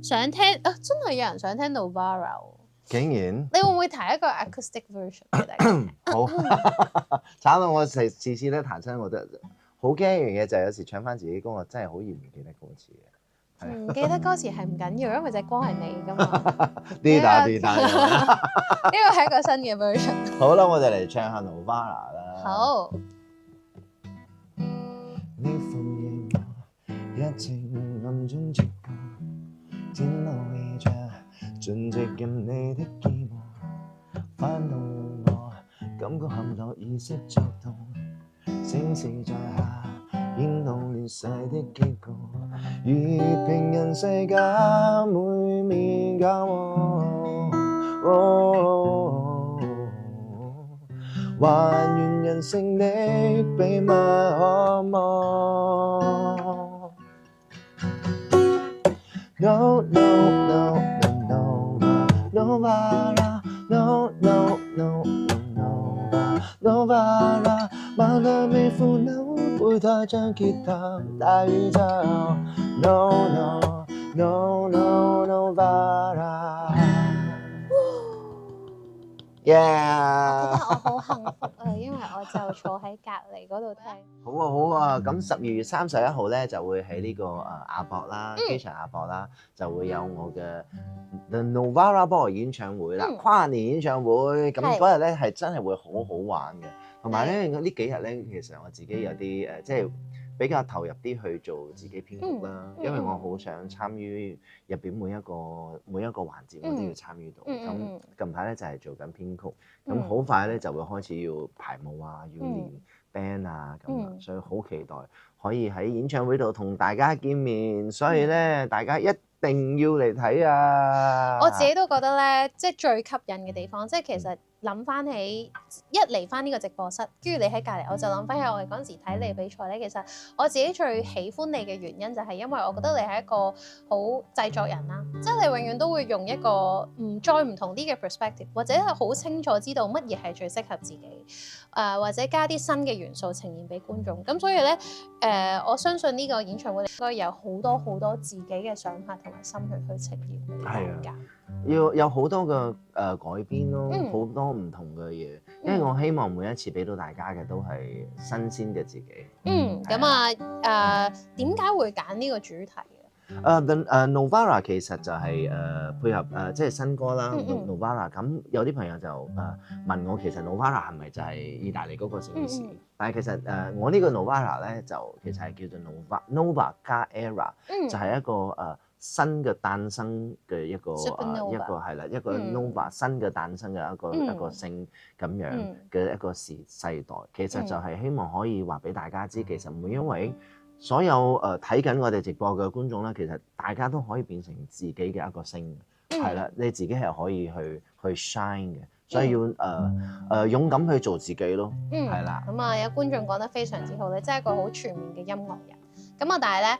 想聽啊！真係有人想聽 Novara 喎。竟然你會唔會彈一個 acoustic version 俾大家聽？好慘到我次次咧彈親，我都好驚一樣嘢，就係有時唱翻自己歌，我真係好易唔記得歌詞嘅。唔記得歌詞係唔緊要，因為隻歌係你噶嘛。呢打呢打，呢個係一個新嘅 version。好啦，我哋嚟唱下 Novara 啦。好。呢副夜幕一直暗中直播，展露意象，盡植入你的寄望，翻動我感覺陷落意識作動，聲勢在下演到裂世的結局，如平人世界每面交往。還原人性的秘密渴望。No no no no no Novara no no no no Novara 萬兩美負扭背台將吉他大宇宙 No no no no Novara Yeah 我覺得我好幸福啊，因為我就坐喺隔離嗰度聽。好啊好啊，咁12月31號咧就會喺呢個亞博啦，機場亞博啦，就會有我嘅 The Novara Ball 演唱會啦，跨年演唱會。咁嗰日咧係真係會好好玩嘅，同埋咧呢幾日咧，其實我自己有啲即係比較投入啲去做自己編曲啦，因為我好想參與入邊每一個環節，我都要參與到。咁近排咧就係做緊編曲，咁好快咧就會開始要排舞啊，要練 band 啊咁啊，所以好期待可以喺演唱會度同大家見面，所以咧大家一定要嚟睇啊！我自己都覺得咧，即係最吸引嘅地方，即係其實諗翻起一嚟翻呢個直播室，跟住你喺隔離，我就諗翻起我哋嗰陣時睇你比賽咧。其實我自己最喜歡你嘅原因就係因為我覺得你係一個好製作人啦，即係你永遠都會用一個再唔同啲嘅 perspective，或者係好清楚知道乜嘢係最適合自己，或者加啲新嘅元素呈現俾觀眾。咁所以咧，我相信呢個演唱會應該有好多好多自己嘅想法同埋心血去呈現俾大家。要有好多嘅改編咯，好多唔同嘅嘢，因為我希望每一次俾到大家嘅都係新鮮嘅自己。咁啊點解會揀呢個主題嘅？Novara 其實就係配合即係新歌啦，Novara。咁有啲朋友就問我，其實 Novara 係咪就係意大利嗰個城市？但係其實我呢個 Novara 咧就其實係叫做 Nova 加 Era，就係一個新嘅誕生嘅一個係啦，一個 Nova 新嘅誕生嘅一個星咁樣嘅一個世代。其實就係希望可以話俾大家知，其實每一位所有睇緊我哋直播嘅觀眾咧，其實大家都可以變成自己嘅一個星，係啦，你自己係可以去 shine 嘅，所以要勇敢去做自己咯，係啦。咁啊，有觀眾講得非常之好，你真係一個好全面嘅音樂人。咁啊，但係咧，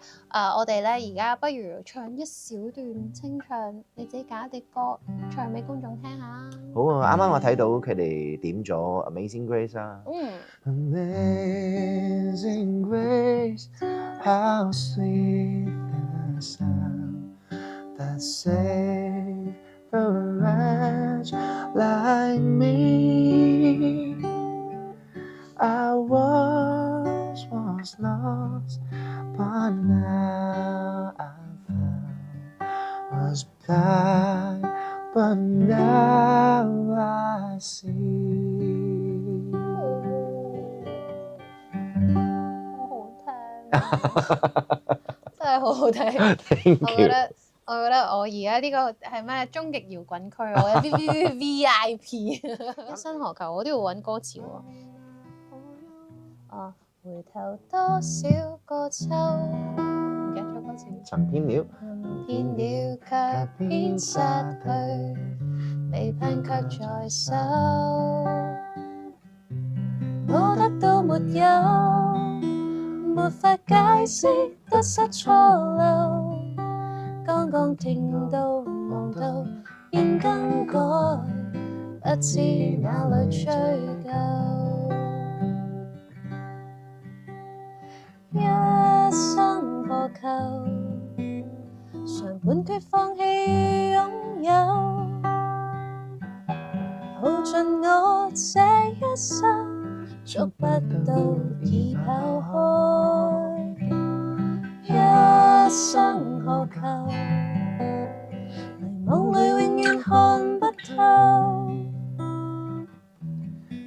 我哋咧而家不如唱一小段清唱，你自己揀一啲歌唱俾觀眾聽下。好啊，啱啱我睇到佢哋點咗 Amazing Grace 啦。Amazing Grace, how sweet the sound that saved a wretch like me. I once was lost, but now I'm found. Was blind, but now I see. 真係好好聽，我覺得我而家呢個係咩終極搖滾區，我有啲 VIP 新河球我都要揾歌詞喎。回頭多少個秋，唔記得咗歌詞。尋遍了，遍了卻偏失去，未盼卻在手，我得到沒有，沒法解釋得失錯漏，剛剛聽到望到應更改，不知哪裏追究。一生破扣，常半決放棄擁有，耗盡我這一生，捉不到已跑開，一生何求？迷惘裏永遠看不透，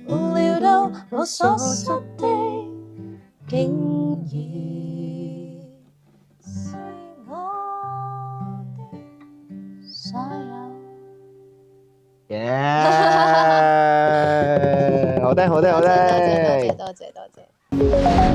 無聊到我所失的竟然是我的所有。耶！好聽，好聽，好聽。多謝。